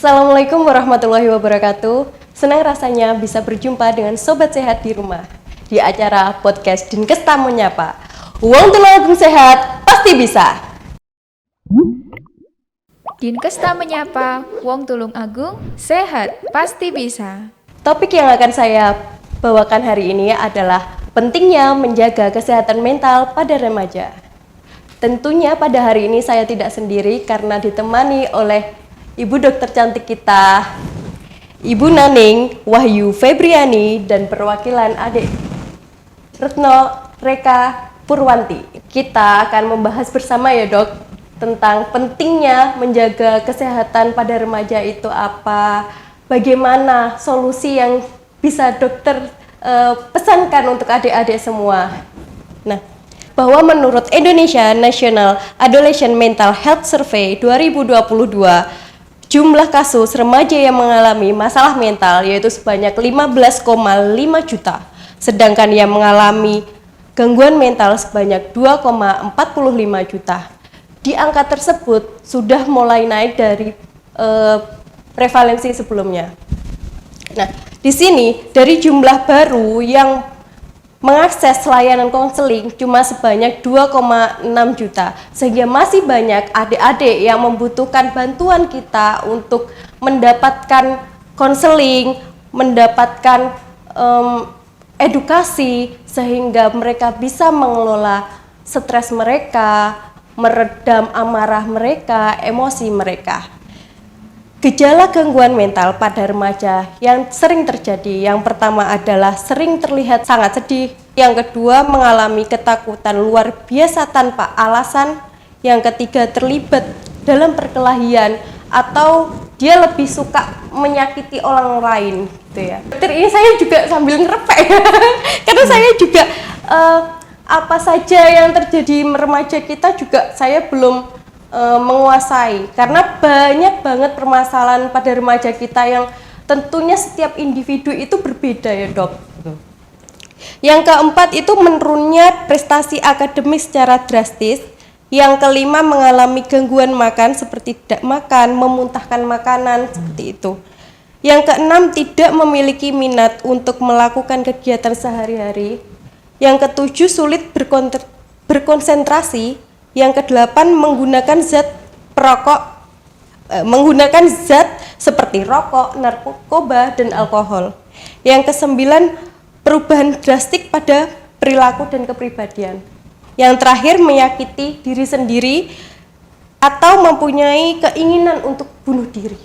Assalamualaikum warahmatullahi wabarakatuh. Senang rasanya bisa berjumpa dengan Sobat Sehat di rumah di acara podcast Dinkes Tamu Nyapa. Wong Tulungagung sehat, pasti bisa. Dinkes Tamu Nyapa, Wong Tulung Agung, sehat, pasti bisa. Topik yang akan saya bawakan hari ini adalah pentingnya menjaga kesehatan mental pada remaja. Tentunya pada hari ini saya tidak sendiri karena ditemani oleh Ibu dokter cantik kita, Ibu Naning Wahyu Febriani, dan perwakilan adik Retno Reka Purwanti. Kita akan membahas bersama ya dok, tentang pentingnya menjaga kesehatan pada remaja itu apa, bagaimana solusi yang bisa dokter pesankan untuk adik-adik semua. Nah, bahwa menurut Indonesia National Adolescent Mental Health Survey 2022, jumlah kasus remaja yang mengalami masalah mental yaitu sebanyak 15,5 juta, sedangkan yang mengalami gangguan mental sebanyak 2,45 juta. Di angka tersebut sudah mulai naik dari prevalensi sebelumnya. Nah, di sini dari jumlah baru yang mengakses layanan konseling cuma sebanyak 2,6 juta, sehingga masih banyak adik-adik yang membutuhkan bantuan kita untuk mendapatkan konseling, mendapatkan edukasi, sehingga mereka bisa mengelola stres mereka, meredam amarah mereka, emosi mereka. Gejala gangguan mental pada remaja yang sering terjadi, yang pertama adalah sering terlihat sangat sedih, yang kedua mengalami ketakutan luar biasa tanpa alasan, yang ketiga terlibat dalam perkelahian atau dia lebih suka menyakiti orang lain gitu ya. Ini saya juga sambil ngerepek karena saya juga apa saja yang terjadi remaja kita juga saya belum menguasai, karena banyak banget permasalahan pada remaja kita yang tentunya setiap individu itu berbeda ya dok. Yang keempat itu menurunnya prestasi akademik secara drastis. Yang kelima mengalami gangguan makan seperti tidak makan, memuntahkan makanan seperti itu. Yang keenam tidak memiliki minat untuk melakukan kegiatan sehari-hari. Yang ketujuh sulit berkonsentrasi. Yang kedelapan menggunakan zat seperti rokok, narkoba, dan alkohol. Yang kesembilan perubahan drastik pada perilaku dan kepribadian. Yang terakhir menyakiti diri sendiri atau mempunyai keinginan untuk bunuh diri.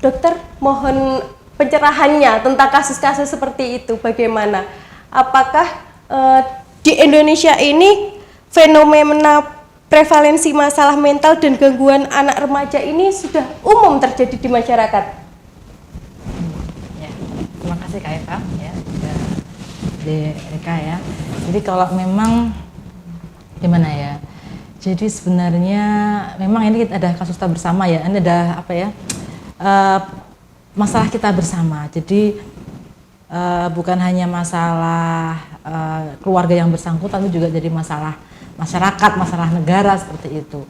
Dokter, mohon pencerahannya tentang kasus-kasus seperti itu bagaimana? Apakah di Indonesia ini fenomena prevalensi masalah mental dan gangguan anak remaja ini sudah umum terjadi di masyarakat? Ya, terima kasih Kak Eva ya, di Reka ya. Jadi kalau memang gimana ya? Jadi sebenarnya memang ini ada kasus kita bersama ya. Ini ada apa ya? Masalah kita bersama. Jadi bukan hanya masalah keluarga yang bersangkutan, tapi juga jadi masalah masyarakat, masalah negara seperti itu.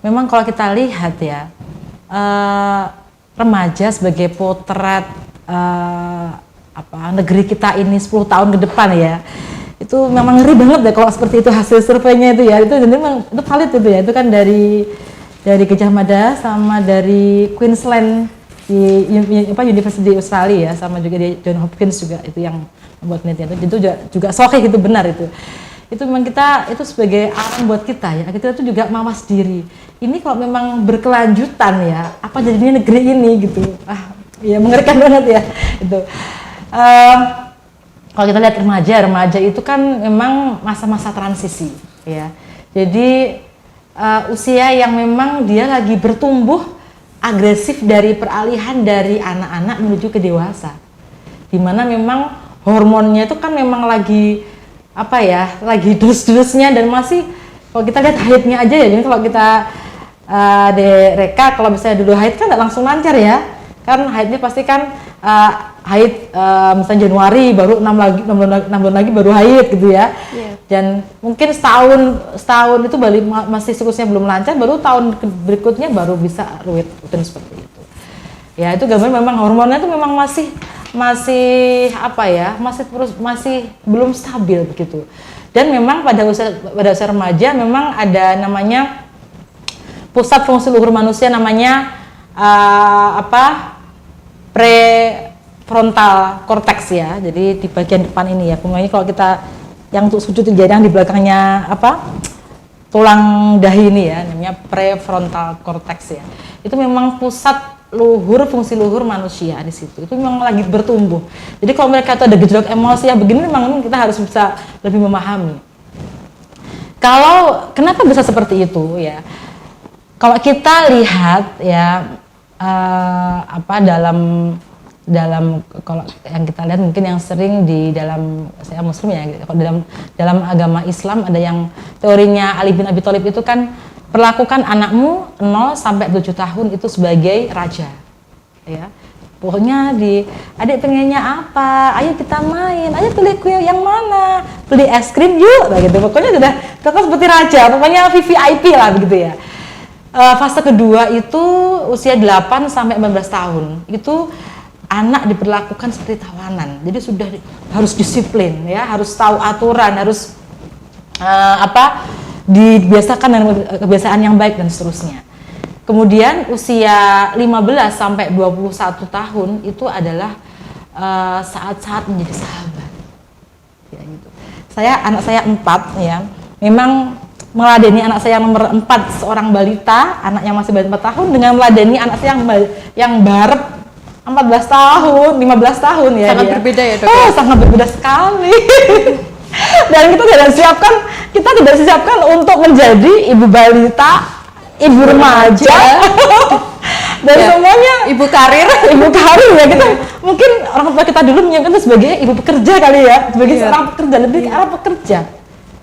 Memang kalau kita lihat ya, remaja sebagai potret negeri kita ini 10 tahun ke depan ya, itu memang ngeri banget deh kalau seperti itu hasil surveinya itu ya. Itu memang itu valid itu ya. Itu kan dari Gajah Mada sama dari Queensland di University di Australia ya, sama juga di John Hopkins juga itu yang membuat penelitian itu juga sokeh itu benar itu memang kita itu sebagai alarm buat kita ya, kita itu juga mawas diri. Ini kalau memang berkelanjutan ya, apa jadinya negeri ini gitu, ya mengerikan banget ya itu. Kalau kita lihat remaja itu kan memang masa-masa transisi ya, jadi usia yang memang dia lagi bertumbuh agresif dari peralihan dari anak-anak menuju ke dewasa, dimana memang hormonnya itu kan memang lagi apa ya, lagi dus-dusnya, dan masih kalau kita lihat haidnya aja ya. Jadi kalau kita di Reka, kalau misalnya dulu haid kan nggak langsung lancar ya, kan haidnya pasti kan haid misalnya Januari baru 6 bulan lagi baru haid gitu ya. Iya. Dan mungkin setahun itu masih siklusnya belum lancar, baru tahun berikutnya baru bisa rutin seperti itu. Ya itu gambar memang hormonnya itu memang masih apa ya, masih belum stabil begitu. Dan memang pada usia remaja memang ada namanya pusat fungsi luhur manusia namanya prefrontal cortex ya. Jadi di bagian depan ini ya. Pokoknya kalau kita yang untuk sujud yang di belakangnya tulang dahi ini ya, namanya prefrontal cortex ya. Itu memang pusat fungsi luhur manusia di situ. Itu memang lagi bertumbuh. Jadi kalau mereka itu ada gejolak emosi ya begini, memang kita harus bisa lebih memahami. Kalau kenapa bisa seperti itu ya? Kalau kita lihat ya dalam kalau yang kita lihat mungkin yang sering di dalam saya Muslim ya, kalau dalam agama Islam ada yang teorinya Ali bin Abi Thalib itu kan perlakukan anakmu 0 sampai 7 tahun itu sebagai raja ya. Pokoknya adik pengennya apa, ayo kita main, ayo pilih kue yang mana, beli es krim yuk, gitu. Pokoknya sudah seperti raja, pokoknya VVIP lah begitu ya. Fase kedua itu usia 8 sampai 14 tahun. Itu anak diperlakukan seperti tawanan. Jadi sudah harus disiplin ya, harus tahu aturan, harus dibiasakan dengan kebiasaan yang baik dan seterusnya. Kemudian usia 15 sampai 21 tahun itu adalah saat-saat menjadi sahabat. Ya gitu. Anak saya 4 ya. Memang meladeni anak saya nomor 4 seorang balita, anak yang masih 4 tahun dengan meladeni anak saya yang barep 14 tahun, 15 tahun ya. Sangat dia. Berbeda ya, Dok. Oh, sangat berbeda sekali. Dan kita tidak disiapkan untuk menjadi ibu balita, ibu remaja. Dan Ya, semuanya ibu karir. Ya kita mungkin orang tua kita dulu menyiapkan itu sebagai ibu pekerja kali ya, sebagai Iya. seorang pekerja, lebih ke arah pekerja.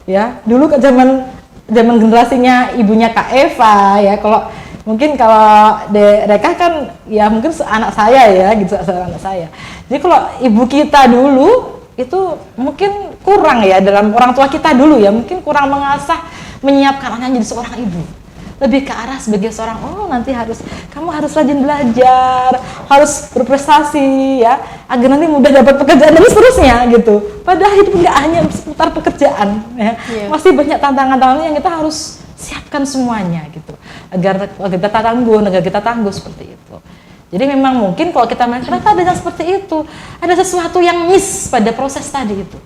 Ya, dulu ke zaman generasinya ibunya Kak Eva ya. Kalau mereka kan ya mungkin anak saya ya gitu, anak saya. Jadi kalau ibu kita dulu itu mungkin kurang ya, dalam orang tua kita dulu ya mungkin kurang menyiapkan anaknya jadi seorang ibu. Lebih ke arah sebagai seorang nanti kamu harus rajin belajar, harus berprestasi ya, agar nanti mudah dapat pekerjaan dan seterusnya gitu. Padahal hidup nggak hanya seputar pekerjaan ya. Iya. Masih banyak tantangan-tantangan yang kita harus siapkan semuanya gitu. Agar kita tangguh seperti itu. Jadi memang mungkin kalau kita kenapa ada yang seperti itu? Ada sesuatu yang miss pada proses tadi itu.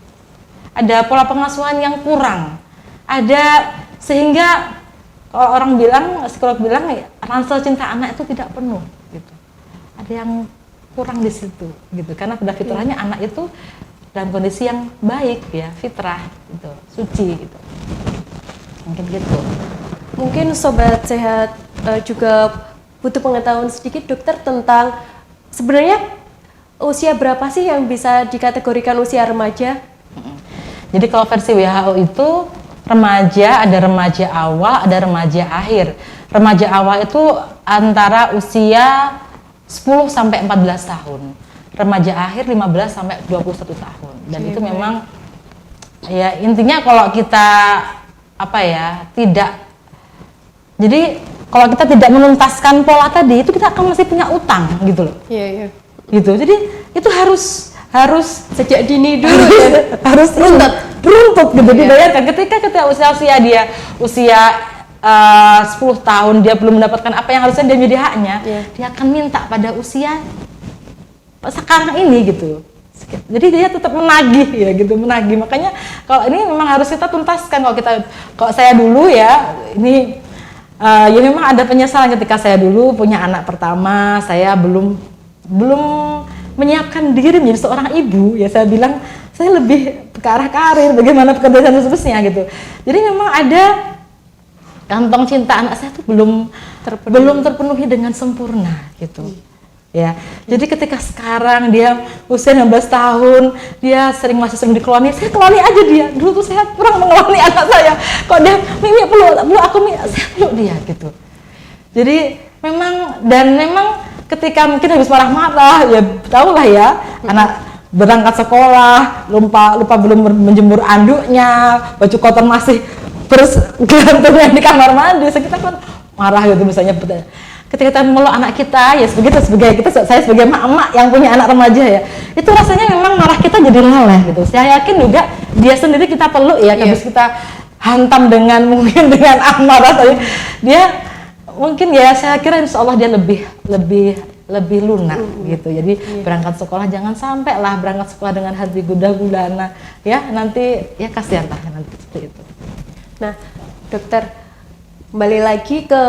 Ada pola pengasuhan yang kurang. Ada sehingga kalau orang psikolog bilang ransel cinta anak itu tidak penuh gitu. Ada yang kurang di situ gitu. Karena pada fitrahnya anak itu dalam kondisi yang baik ya, fitrah gitu, suci gitu. Mungkin gitu. Mungkin Sobat Sehat juga butuh pengetahuan sedikit dokter tentang sebenarnya usia berapa sih yang bisa dikategorikan usia remaja? Jadi kalau versi WHO itu ada remaja awal, ada remaja akhir. Remaja awal itu antara usia 10 sampai 14 tahun. Remaja akhir 15 sampai 21 tahun. Dan itu memang ya intinya kalau kita jadi kalau kita tidak menuntaskan pola tadi itu kita akan masih punya utang gitu loh. Iya. Gitu. Jadi itu harus Sejak dini dulu ya. harus beruntut gitu dibayarkan. Ketika usia dia usia 10 tahun dia belum mendapatkan apa yang harusnya dia menjadi haknya, dia akan minta pada usia sekarang ini gitu. Jadi dia tetap menagih ya gitu, menagih. Makanya kalau ini memang harus kita tuntaskan. Kalau saya dulu ya ini ya memang ada penyesalan ketika saya dulu punya anak pertama, saya belum menyiapkan diri menjadi seorang ibu ya. Saya bilang saya lebih ke arah karir, bagaimana pekerjaan dan seterusnya gitu. Jadi memang ada kantong cinta anak saya itu belum terpenuhi dengan sempurna gitu. Ya. Jadi ketika sekarang dia usia 16 tahun, dia masih sering dikeloni, saya keloni aja dia. Dulu tuh saya kurang mengeloni anak saya. Kok dia Mimi peluk aku, saya peluk dia gitu. Jadi memang ketika mungkin habis marah-marah, ya tahulah ya, anak berangkat sekolah, lupa belum menjemur anduknya, baju kotor masih bergantungan di kamar mandi, kita kan marah gitu misalnya. Ketika kita meluk anak kita, ya saya sebagai emak yang punya anak remaja ya, itu rasanya memang marah kita jadi leleh gitu. Saya yakin juga dia sendiri kita peluk ya, habis kita hantam dengan amarah tadi, dia mungkin ya saya kira insya Allah dia lebih lunak gitu. Jadi berangkat sekolah jangan sampai lah berangkat sekolah dengan hati gundah gulana ya, nanti ya kasihan lah nanti seperti itu. Nah, dokter, kembali lagi ke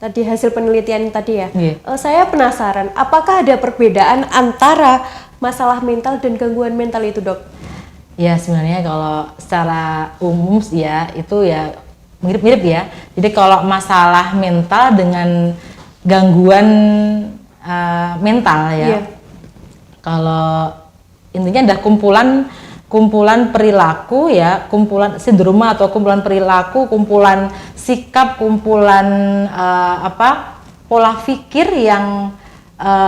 tadi hasil penelitian tadi ya. Saya penasaran, apakah ada perbedaan antara masalah mental dan gangguan mental itu, Dok? Ya sebenarnya kalau secara umum ya itu ya mirip-mirip ya. Jadi kalau masalah mental dengan gangguan mental ya, kalau intinya ada kumpulan perilaku ya, kumpulan sindroma atau kumpulan perilaku, kumpulan sikap, kumpulan pola pikir yang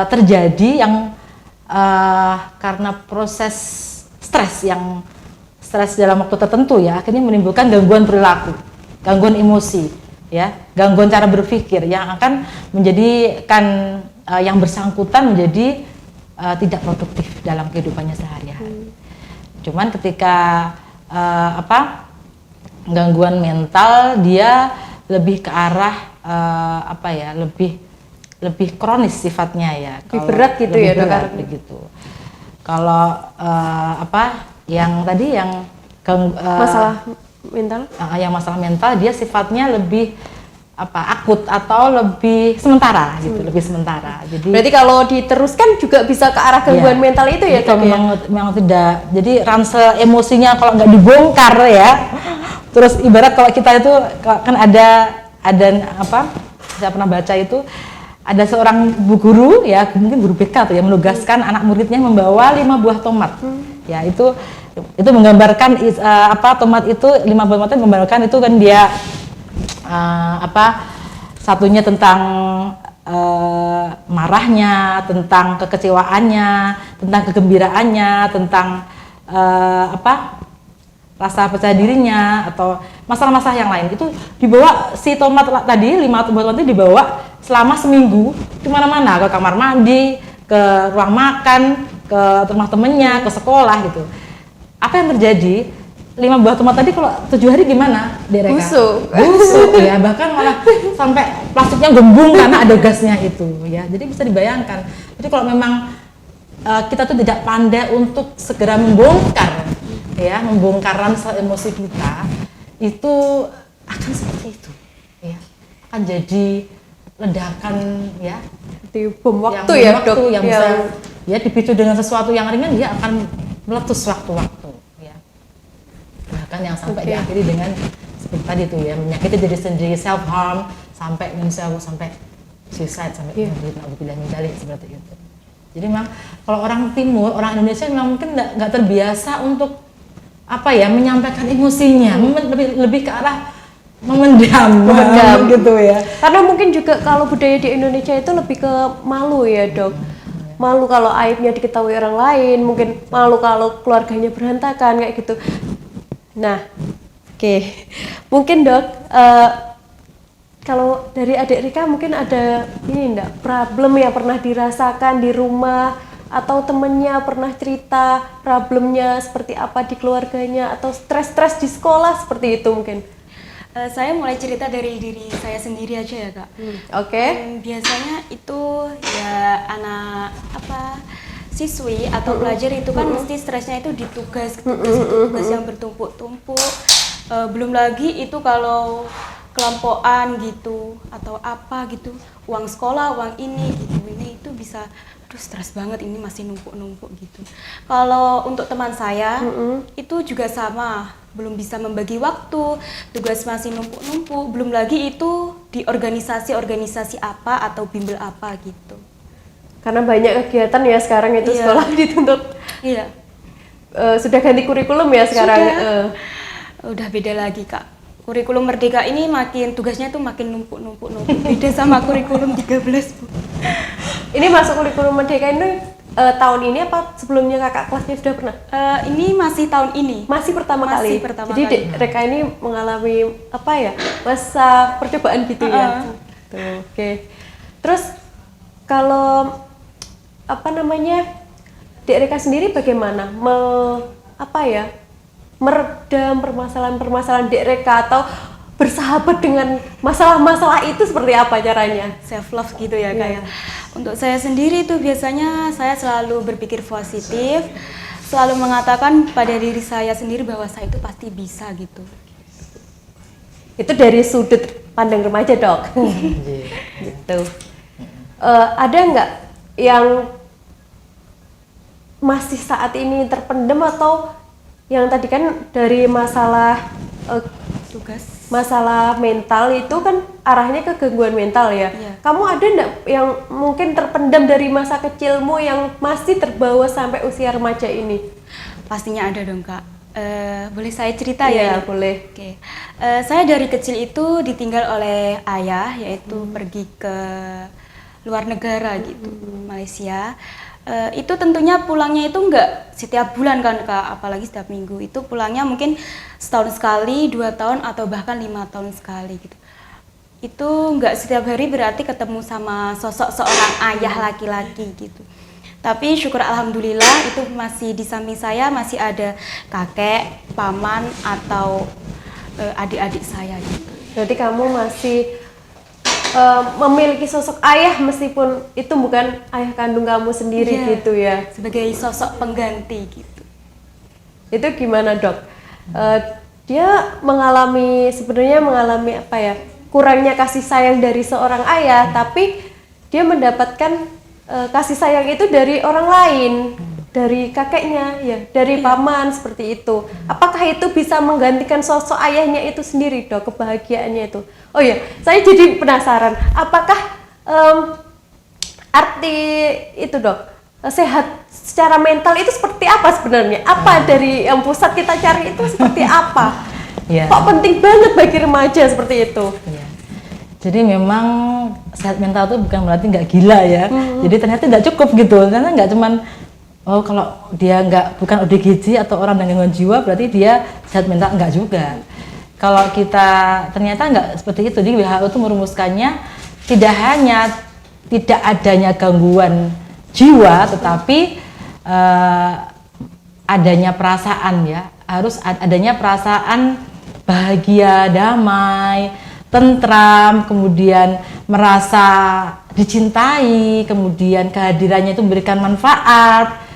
terjadi yang karena proses stres dalam waktu tertentu ya, akhirnya menimbulkan gangguan perilaku, gangguan emosi ya, gangguan cara berpikir yang akan menjadikan yang bersangkutan menjadi tidak produktif dalam kehidupannya sehari-hari. Cuman ketika gangguan mental dia lebih ke arah lebih kronis sifatnya ya, lebih berat gitu ya, Dok. Begitu. Kalau yang tadi yang masalah mental, yang masalah mental dia sifatnya lebih akut atau lebih sementara gitu, lebih sementara. Jadi berarti kalau diteruskan juga bisa ke arah gangguan mental itu ya, Dok? Memang tidak. Jadi ransel emosinya kalau nggak dibongkar ya, terus ibarat kalau kita itu kan ada saya pernah baca itu ada seorang bu guru ya, mungkin guru BK tuh ya, menugaskan anak muridnya membawa 5 buah tomat. Ya itu menggambarkan tomat itu 5 buah tomat itu menggambarkan itu kan dia satunya tentang marahnya, tentang kekecewaannya, tentang kegembiraannya, tentang rasa percaya dirinya atau masalah-masalah yang lain. Itu dibawa si tomat tadi, 5 buah tomat itu dibawa selama seminggu kemana-mana, ke kamar mandi, ke ruang makan, ke rumah temennya, ke sekolah gitu. Apa yang terjadi? 5 buah tomat tadi kalau 7 hari gimana? Busuk ya, bahkan malah sampai plastiknya gembung karena ada gasnya itu ya. Jadi bisa dibayangkan. Jadi kalau memang kita tuh tidak pandai untuk segera membongkar ransel emosi kita, itu akan seperti itu ya, akan jadi ledakan ya, di bom waktu ya, Dok, yang bisa ya dipicu dengan sesuatu yang ringan, dia akan meletus waktu-waktu ya, bahkan yang sampai diakhiri dengan seperti tadi tuh ya, menyakiti diri sendiri, self harm, sampai suicide, sampai naudzubillah min dzalik, seperti itu. Jadi memang kalau orang Timur, orang Indonesia memang mungkin nggak terbiasa untuk menyampaikan emosinya, lebih ke arah memendam gitu ya. Karena mungkin juga kalau budaya di Indonesia itu lebih ke malu ya, Dok. Malu kalau aibnya diketahui orang lain, mungkin malu kalau keluarganya berantakan kayak gitu. Nah, mungkin Dok, kalau dari adik Rika mungkin ada problem yang pernah dirasakan di rumah, atau temennya pernah cerita problemnya seperti apa di keluarganya, atau stres di sekolah seperti itu mungkin. Saya mulai cerita dari diri saya sendiri aja ya, Kak. Biasanya itu ya anak siswi atau pelajar itu kan mesti stresnya itu di tugas yang bertumpuk-tumpuk. Belum lagi itu kalau kelompokan gitu atau apa gitu, uang sekolah, uang ini itu bisa stres banget, ini masih numpuk-numpuk gitu. Kalau untuk teman saya itu juga sama, belum bisa membagi waktu, tugas masih numpuk-numpuk, belum lagi itu di organisasi apa atau bimbel apa gitu. Karena banyak kegiatan ya sekarang itu, sekolah dituntut. Iya. Sudah ganti kurikulum ya sekarang. Udah beda lagi, Kak. Kurikulum Merdeka ini tugasnya tuh makin numpuk. Beda sama kurikulum 13, Bu. Ini masuk kurikulum Merdeka ini tahun ini apa sebelumnya kakak kelasnya sudah pernah? Ini masih tahun ini. Masih pertama Masih kali. pertama Jadi kali. Reka ini mengalami apa ya? Masa percobaan gitu ya. Tuh, oke. Terus kalau apa namanya? Dek Reka sendiri bagaimana meredam permasalahan-permasalahan Dek Reka atau bersahabat dengan masalah-masalah itu seperti apa caranya? Self love gitu ya Kak ya. Untuk saya sendiri itu biasanya saya selalu berpikir positif, selalu mengatakan pada diri saya sendiri bahwa saya itu pasti bisa gitu. Itu dari sudut pandang remaja, Dok. Gitu. Ada nggak yang masih saat ini terpendam atau yang tadi kan dari masalah Tugas. masalah mental itu kan arahnya ke gangguan mental ya. Iya. Kamu ada nggak yang mungkin terpendam dari masa kecilmu yang masih terbawa sampai usia remaja ini? Pastinya ada dong Kak. Boleh saya cerita ya? Iya, ini? boleh. Oke. Saya dari kecil itu ditinggal oleh ayah, yaitu pergi ke luar negara gitu, Malaysia. Itu tentunya pulangnya itu enggak setiap bulan kan Kak, apalagi setiap minggu. Itu pulangnya mungkin setahun sekali, 2 tahun atau bahkan 5 tahun sekali gitu. Itu enggak setiap hari berarti ketemu sama sosok seorang ayah laki-laki gitu. Tapi syukur alhamdulillah itu masih di samping saya masih ada kakek, paman atau adik-adik saya gitu. Berarti kamu masih memiliki sosok ayah meskipun itu bukan ayah kandung kamu sendiri Iya, gitu ya. sebagai sosok pengganti gitu. Itu gimana, Dok? Dia sebenarnya mengalami apa ya? Kurangnya kasih sayang dari seorang ayah, tapi dia mendapatkan kasih sayang itu dari orang lain, dari kakeknya ya, dari paman seperti itu. Apakah itu bisa menggantikan sosok ayahnya itu sendiri, Dok, kebahagiaannya itu? Oh ya, saya jadi penasaran, apakah arti itu, Dok, sehat secara mental itu seperti apa sebenarnya? Apa dari yang pusat kita cari itu seperti apa? Iya. Kok penting banget bagi remaja seperti itu? Iya. Jadi memang sehat mental itu bukan berarti nggak gila ya. Jadi ternyata nggak cukup gitu. Ternyata nggak cuman kalau dia bukan ODGJ atau orang dengan gangguan jiwa berarti dia sehat mental, nggak juga. Kalau kita ternyata nggak seperti itu. Jadi WHO itu merumuskannya tidak hanya tidak adanya gangguan jiwa, tetapi adanya perasaan ya, harus adanya perasaan bahagia, damai, tentram, kemudian merasa dicintai, kemudian kehadirannya itu memberikan manfaat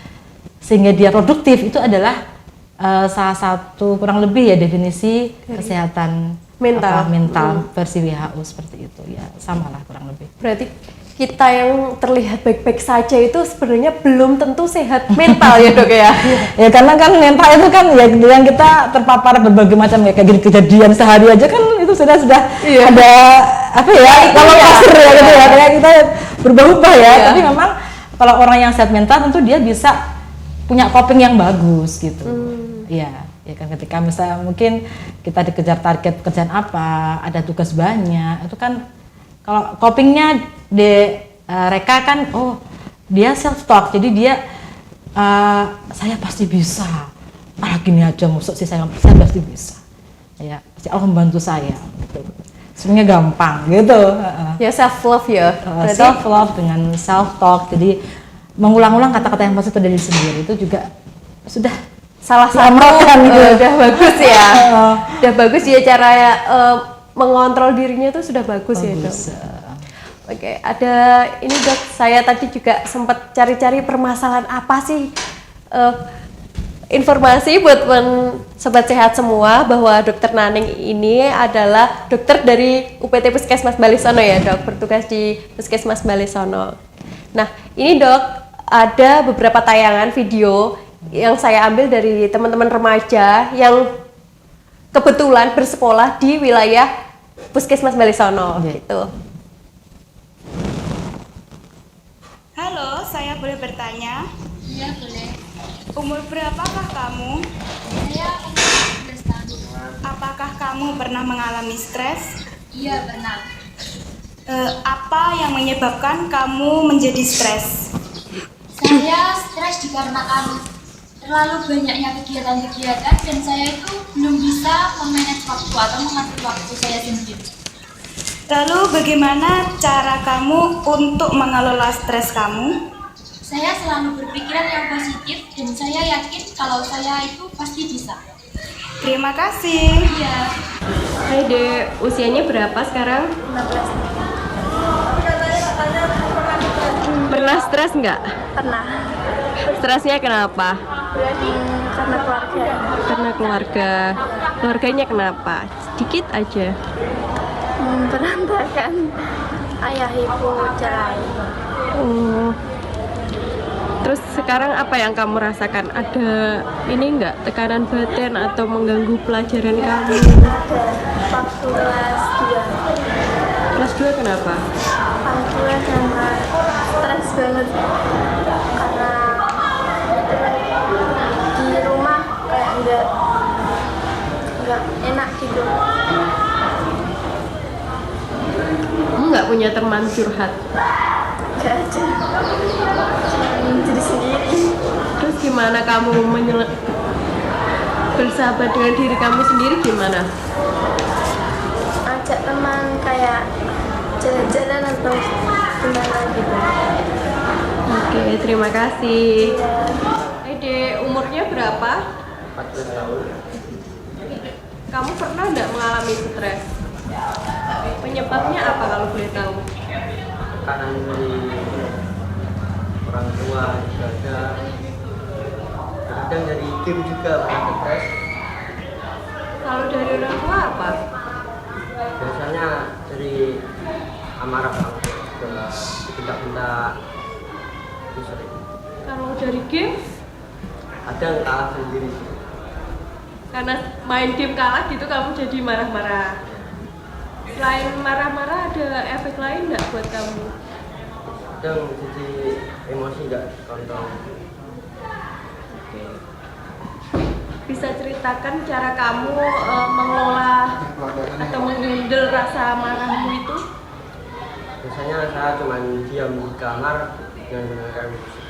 sehingga dia produktif. Itu adalah salah satu kurang lebih ya definisi kesehatan mental versi WHO seperti itu ya, samalah kurang lebih. Berarti kita yang terlihat baik-baik saja itu sebenarnya belum tentu sehat mental ya, Dok ya. Ya karena kan mental itu kan ya yang kita terpapar berbagai macam kayak gini kejadian sehari aja kan itu sudah ada apa ya kalau pasir ya gitu ya, kayak kita berubah-ubah ya. Tapi memang kalau orang yang sehat mental tentu dia bisa punya coping yang bagus gitu. Ya kan ketika misalnya mungkin kita dikejar target pekerjaan apa, ada tugas banyak, itu kan kalau copingnya Reka kan dia self talk, jadi dia saya pasti bisa. Gini aja musuh sih saya pasti bisa. Ya, pasti Allah membantu saya gitu. Sebenarnya gampang gitu. Ya self love ya. Self love dengan self talk. Jadi mengulang-ulang kata-kata yang positif dari sendiri itu juga sudah salah satu udah bagus ya. Udah bagus ya cara mengontrol dirinya itu sudah bagus. Ya, Dok. Oke, ada ini, Dok, saya tadi juga sempat cari-cari permasalahan apa sih informasi buat sobat sehat semua bahwa Dokter Naning ini adalah dokter dari UPT Puskesmas Balisono ya, Dok, bertugas di Puskesmas Balisono. Nah, ini, Dok, ada beberapa tayangan video yang saya ambil dari teman-teman remaja yang kebetulan bersekolah di wilayah Puskesmas Balisono gitu. Halo, saya boleh bertanya? Iya, boleh. Umur berapakah kamu? Saya umur 11 tahun. Apakah kamu pernah mengalami stres? Iya, pernah. Apa yang menyebabkan kamu menjadi stres? Saya stres dikarenakan terlalu banyaknya kegiatan-kegiatan dan saya itu belum bisa memanage waktu atau mengatur waktu saya sendiri. Lalu bagaimana cara kamu untuk mengelola stres kamu? Saya selalu berpikiran yang positif dan saya yakin kalau saya itu pasti bisa. Terima kasih. Iya. Hai Dek, usianya berapa sekarang? 15. Pernah stres nggak? Pernah. Stresnya kenapa? Karena keluarga. Karena keluarga. Keluarganya kenapa? Sedikit aja. Berantakan. Ayah ibu cerai. Oh. Terus sekarang apa yang kamu rasakan? Ada ini nggak, tekanan batin atau mengganggu pelajaran kamu? Ada waktu kelas 2. Kelas 2 kenapa? Kelas 2 karena stres banget. Karena di rumah kayak nggak enak gitu. Kamu nggak punya teman curhat? Nggak ada. Jadi sendiri. Terus gimana kamu bersahabat dengan diri kamu sendiri gimana? Ajak teman kayak jalan-jalan atau gimana gitu. Oke, terima kasih. Dek, umurnya berapa? 14 tahun. Kamu pernah nggak mengalami stres? Penyebabnya apa kalau boleh tahu? Tekanan dari orang tua juga ada. Kadang dari game juga pernah stres. Kalau dari orang tua apa? Biasanya dari amarah orang tua juga bentak-bentak itu sering. Kalau dari game? Ada yang kalah sendiri sih. Karena main game kalah gitu kamu jadi marah-marah. Selain marah-marah ada efek lain nggak buat kamu? Kadang jadi emosi nggak kontrol. Oke. Bisa ceritakan cara kamu mengelola atau menghandle rasa marahmu itu? Biasanya saya cuma diam di kamar dan mendengarkan musik.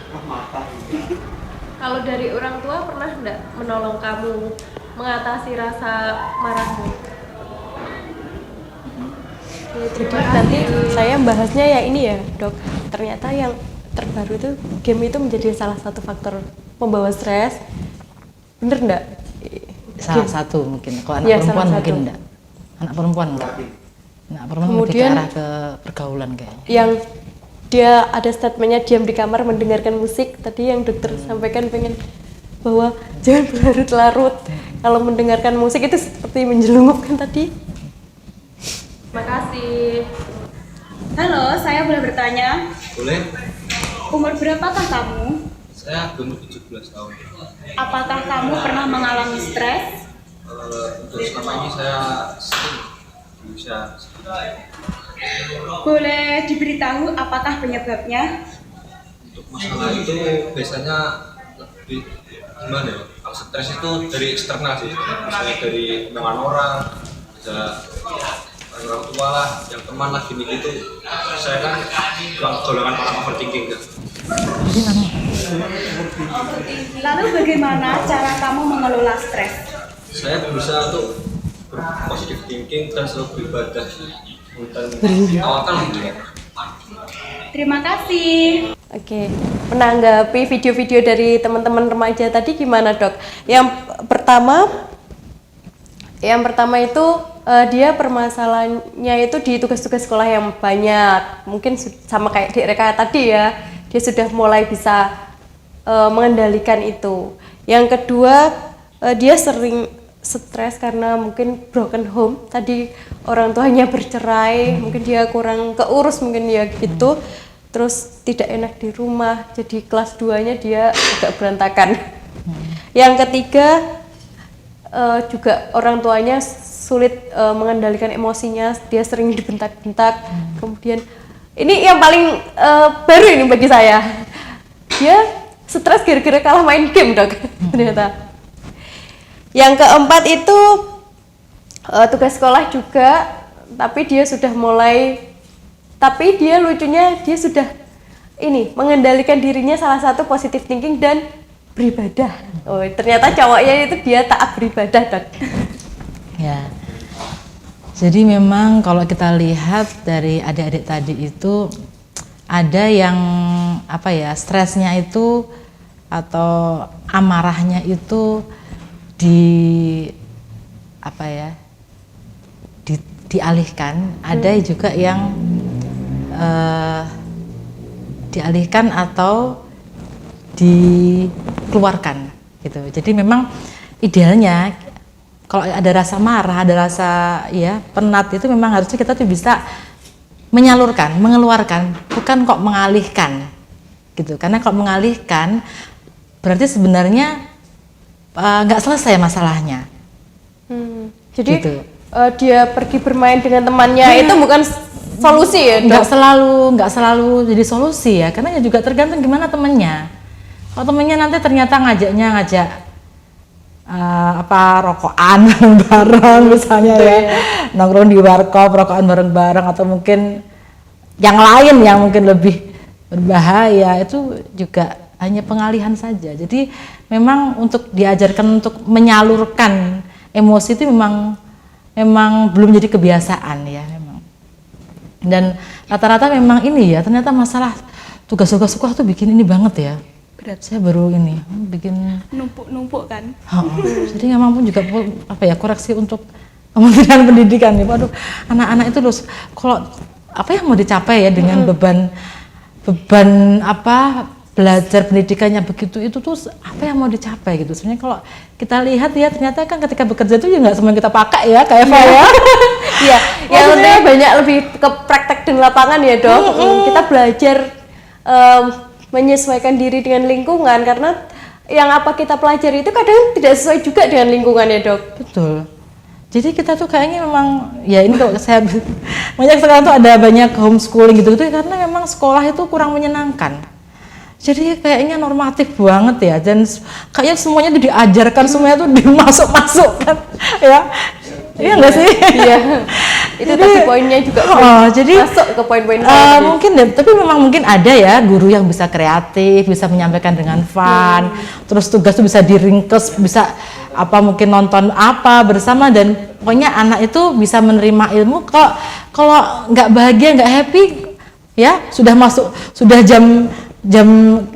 Kalau dari orang tua pernah nggak menolong kamu mengatasi rasa marahmu? Jadi nanti saya bahasnya yang ini ya dok, ternyata yang terbaru itu game itu menjadi salah satu faktor pembawa stres, bener nggak? Salah satu mungkin, kalau anak Ya, perempuan salah mungkin satu. enggak. Anak perempuan enggak. Anak perempuan lebih ke Kemudian- arah ke pergaulan kayaknya. Yang dia ada statementnya diam di kamar mendengarkan musik, tadi yang dokter sampaikan pengen bahwa jangan berlarut-larut kalau mendengarkan musik itu seperti menjelungupkan tadi. Terima kasih. Halo, saya boleh bertanya? Boleh, Umur berapakah kamu? saya berumur 17 tahun. Apakah kamu pernah mengalami stres? Untuk selama ini saya sering berusaha. Boleh diberitahu apakah penyebabnya? Untuk masalah itu biasanya lebih gimana ya? Kalau stres itu dari eksternal sih, misalnya dari omongan orang, bisa orang tua lah, yang teman lah gini gitu. Saya kan golongan orang overthinking kan. Lalu bagaimana cara kamu mengelola stres? Saya berusaha untuk berpositif thinking dan selalu beribadah dan tawakal gitu ya. Terima kasih. Oke, menanggapi video-video dari teman-teman remaja tadi gimana dok? Yang pertama itu dia permasalahannya itu di tugas-tugas sekolah yang banyak, mungkin sama kayak di Reka tadi ya, dia sudah mulai bisa mengendalikan itu. Yang kedua dia sering stres karena mungkin broken home, tadi orang tuanya bercerai, mungkin dia kurang keurus mungkin ya gitu, terus tidak enak di rumah, jadi kelas 2-nya dia agak berantakan. Yang ketiga juga orang tuanya sulit mengendalikan emosinya, dia sering dibentak-bentak. Kemudian ini yang paling baru ini bagi saya, dia stres gara-gara kalah main game dok ternyata. Yang keempat itu tugas sekolah juga, tapi dia sudah mulai Tapi dia lucunya dia sudah ini mengendalikan dirinya, salah satu positive thinking dan beribadah. Oh, ternyata cowoknya itu dia taat beribadah, Dok. Ya. Jadi memang kalau kita lihat dari adik-adik tadi itu ada yang apa ya, stresnya itu atau amarahnya itu dialihkan. Ada juga yang dialihkan atau dikeluarkan gitu. Jadi memang idealnya kalau ada rasa marah, ada rasa ya penat, itu memang harusnya kita tuh bisa menyalurkan, mengeluarkan, bukan kok mengalihkan gitu. Karena kalau mengalihkan berarti sebenarnya nggak selesai masalahnya. Jadi Gitu. Dia pergi bermain dengan temannya itu bukan solusi ya, Dok? Nggak selalu jadi solusi ya, karena ya juga tergantung gimana temennya. Kalau temennya nanti ternyata ngajak rokokan bareng misalnya ya, nongkrong di warkop, rokokan bareng-bareng, atau mungkin yang lain yang mungkin lebih berbahaya, itu juga hanya pengalihan saja. Jadi memang untuk diajarkan untuk menyalurkan emosi itu memang belum jadi kebiasaan ya memang. Dan rata-rata memang ini ya, ternyata masalah tugas-tugas sekolah tuh bikin ini banget ya. Berat. Saya baru ini bikin Numpuk kan. Jadi memang pun juga koreksi untuk Kementerian Pendidikan nih. Waduh, anak-anak itu loh kalau apa yang mau dicapai ya dengan beban belajar pendidikannya begitu, itu tuh apa yang mau dicapai gitu. Sebenarnya kalau kita lihat ya, ternyata kan ketika bekerja itu ya nggak semua kita pakai ya, kayak Eva ya. Iya, yang penting banyak lebih ke praktek di lapangan ya, Dok. Kita belajar menyesuaikan diri dengan lingkungan, karena yang apa kita pelajari itu kadang tidak sesuai juga dengan lingkungan ya, Dok. Betul. Jadi kita tuh kayaknya memang ya ini kalau saya banyak sekarang tuh ada banyak homeschooling gitu karena memang sekolah itu kurang menyenangkan. Jadi kayaknya normatif banget ya, dan kayaknya semuanya itu diajarkan, semuanya tuh dimasuk-masukkan ya. Iya nggak sih? Iya. Itu tadi poinnya juga jadi masuk ke poin-poin saya. mungkin tapi memang mungkin ada ya guru yang bisa kreatif, bisa menyampaikan dengan fun, terus tugas tuh bisa diringkes, bisa mungkin nonton bersama, dan pokoknya anak itu bisa menerima ilmu. Kalau nggak bahagia, nggak happy ya, sudah jam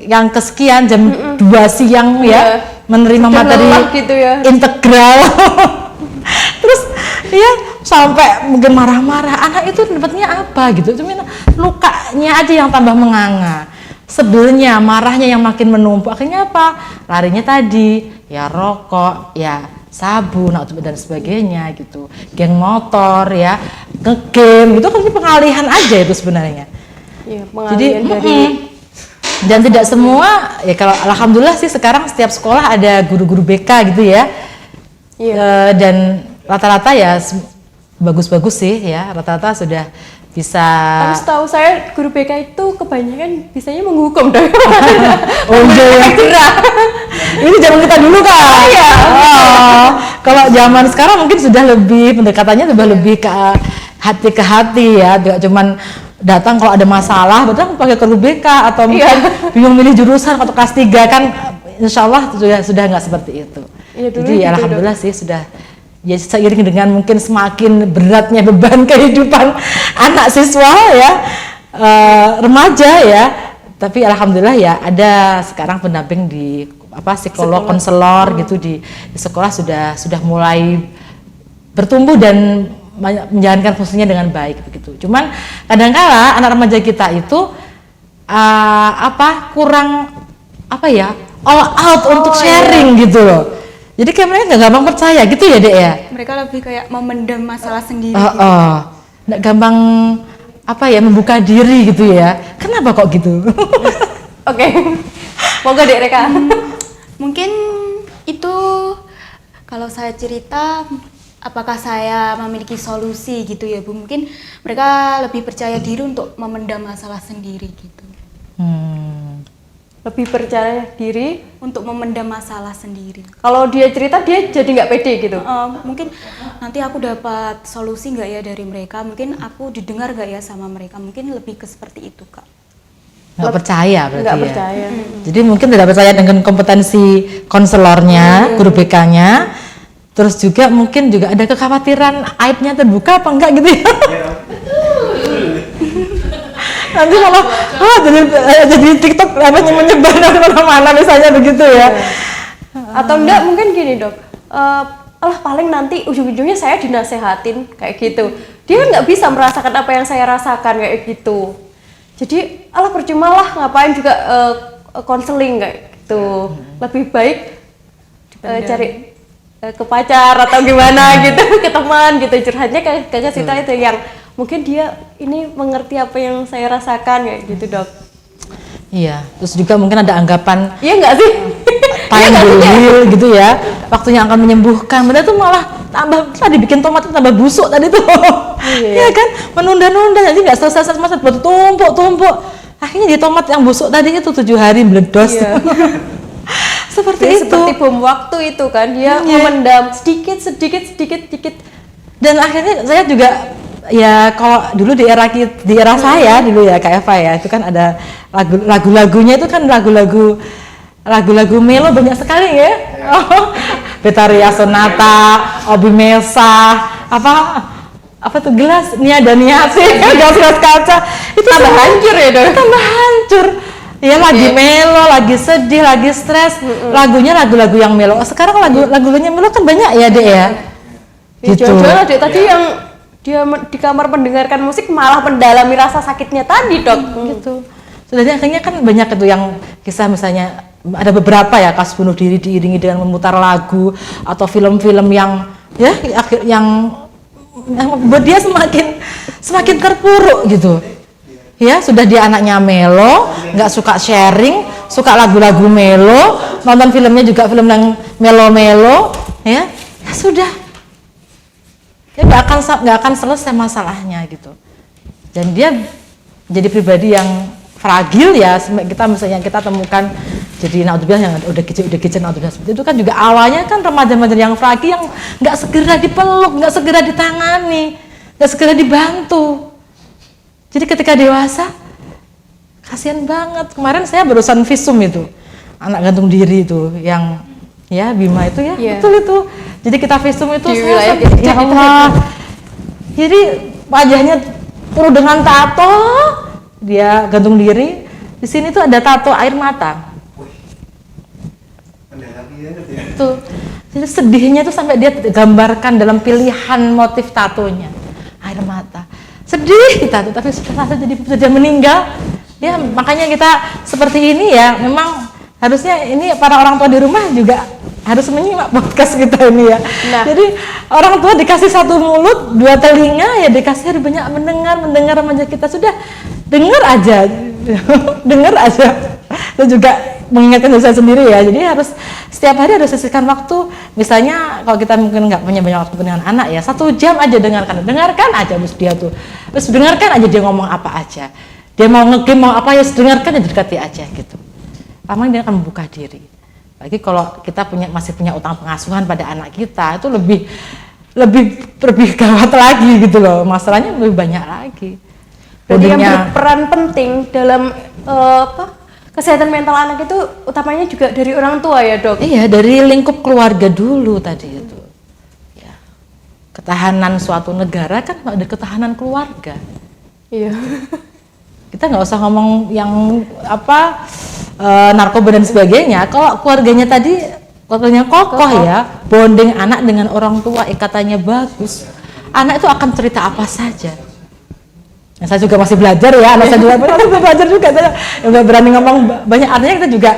yang kesekian, jam 2 siang ya, menerima sudah materi gitu ya, integral terus ya sampai mungkin marah-marah, anak itu dapatnya apa gitu, cuma lukanya aja yang tambah menganga, sebelnya, marahnya yang makin menumpuk, akhirnya apa, larinya tadi ya rokok, ya sabun dan sebagainya gitu, geng motor ya, ngegame gitu kan, pengalihan aja itu sebenarnya. Iya, Jadi dan tidak semua ya, kalau alhamdulillah sih sekarang setiap sekolah ada guru-guru BK gitu ya. Iya. Dan rata-rata ya bagus-bagus sih ya, rata-rata sudah bisa. Tapi setahu saya guru BK itu kebanyakan bisanya menghukum dong. Oh iya ya. Ini zaman kita dulu kan. Iya. Kalau zaman sekarang mungkin sudah lebih pendekatannya sudah lebih ke hati ke hati ya, tidak cuman datang kalau ada masalah, datang pakai ke BK atau mungkin bingung milih jurusan atau kelas 3 kan, insya Allah sudah nggak seperti itu. Iya, jadi gitu, alhamdulillah sih sudah ya, seiring dengan mungkin semakin beratnya beban kehidupan anak siswa ya, remaja ya, tapi alhamdulillah ya ada sekarang pendamping di psikolog, konselor gitu di sekolah sudah mulai bertumbuh dan menjalankan fungsinya dengan baik begitu. Cuman kadang-kala anak remaja kita itu kurang all out untuk sharing gitu loh. Jadi kayak mereka nggak gampang percaya gitu ya, Dek ya. Mereka lebih kayak memendam masalah sendiri. Nggak gampang membuka diri gitu ya. Kenapa kok gitu? Oke. Moga Dek Reka. Mungkin itu kalau saya cerita, apakah saya memiliki solusi gitu ya Bu? Mungkin mereka lebih percaya diri untuk memendam masalah sendiri gitu. lebih percaya diri. untuk memendam masalah sendiri. Kalau dia cerita dia jadi nggak pede gitu. Mungkin nanti aku dapat solusi nggak ya dari mereka, mungkin aku didengar nggak ya sama mereka, mungkin lebih ke seperti itu Kak. Nggak percaya berarti Nggak ya. percaya. Jadi mungkin tidak percaya dengan kompetensi konselornya, guru BK-nya. Terus juga mungkin juga ada kekhawatiran aibnya terbuka apa enggak gitu ya. Nanti kalau jadi TikTok menyebar dari mana-mana misalnya begitu ya. Atau enggak mungkin gini dok, alah paling nanti ujung-ujungnya saya dinasehatin kayak gitu. Dia kan nggak bisa merasakan apa yang saya rasakan kayak gitu. Jadi alah percuma lah ngapain juga konseling kayak gitu. Lebih baik cari ke pacar atau gimana gitu, ke teman gitu, curhatnya ke kita itu yang mungkin dia ini mengerti apa yang saya rasakan kayak gitu dok. Iya, terus juga mungkin ada anggapan Iya nggak sih? time will heal gitu ya, waktunya akan menyembuhkan. Benar tuh malah tambah tadi bikin tomat itu tambah busuk tadi tuh. Iya kan, menunda-nunda jadi nggak selesai masa tumpuk. Akhirnya di tomat yang busuk tadi itu 7 hari meledos. Iya. Seperti Dia itu. seperti bom waktu itu kan, dia memendam sedikit. Dan akhirnya saya juga ya kalau dulu di era saya dulu ya Kak Eva ya, itu kan ada lagu-lagunya itu kan lagu-lagu melo banyak sekali ya. Betharia Sonata, Obi Mesa, apa tuh gelas Nia dan Niasi, gelas kaca itu tambah hancur ya dong. Tambah hancur. Ya lagi melo, lagi sedih, lagi stres, lagunya lagu-lagu yang melo. Sekarang lagu-lagunya melo kan banyak ya Dek ya. Gitu. Jual-jual Dek tadi yang dia di kamar mendengarkan musik malah mendalami rasa sakitnya tadi dok. Gitu. Jadi akhirnya kan banyak itu yang kisah misalnya ada beberapa ya kasus bunuh diri diiringi dengan memutar lagu atau film-film yang membuat dia semakin terpuruk gitu. Ya sudah dia anaknya melo, nggak suka sharing, suka lagu-lagu melo, nonton filmnya juga film yang melo-melo, ya sudah, ya nggak akan selesai masalahnya gitu. Dan dia jadi pribadi yang fragil ya. Kita temukan jadi naudzubillah yang udah kicin naudzubillah seperti itu kan juga awalnya kan remaja-remaja yang fragil yang nggak segera dipeluk, nggak segera ditangani, nggak segera dibantu. Jadi ketika dewasa, kasihan banget. Kemarin saya barusan visum itu, anak gantung diri itu, yang ya Bima itu ya, betul itu. Jadi kita visum itu, saya ya Allah. Jadi wajahnya penuh dengan tato, dia gantung diri. Di sini tuh ada tato air mata. Tuh, jadi sedihnya tuh sampai dia gambarkan dalam pilihan motif tatonya, air mata. Sedih kita tuh, tapi sudah meninggal ya. Makanya kita seperti ini ya, memang harusnya ini para orang tua di rumah juga harus menyimak podcast kita ini ya. Jadi orang tua dikasih 1 mulut 2 telinga ya, dikasih banyak mendengar remaja kita, sudah dengar aja dengar aja. Itu juga mengingatkan diri saya sendiri ya, jadi harus setiap hari harus sisihkan waktu. Misalnya kalau kita mungkin nggak punya banyak waktu dengan anak ya, 1 jam aja dengarkan aja dia tuh, terus dengarkan aja dia ngomong apa aja, dia mau ngegame mau apa ya, dengarkan aja, dekati aja gitu. Lama dia akan membuka diri. Lagi kalau kita masih punya utang pengasuhan pada anak kita, itu lebih gawat lagi gitu loh, masalahnya lebih banyak lagi. Jadi yang berperan penting dalam kesehatan mental anak itu utamanya juga dari orang tua ya dok? Iya, dari lingkup keluarga dulu tadi itu. Ya. Ketahanan suatu negara kan ada ketahanan keluarga. Iya. Kita nggak usah ngomong yang narkoba dan sebagainya. Kalau keluarganya kokoh ya, bonding anak dengan orang tua, ikatannya bagus, anak itu akan cerita apa saja. Nah, saya juga masih belajar ya, anak saya juga belajar juga, saya nggak berani ngomong banyak. Artinya kita juga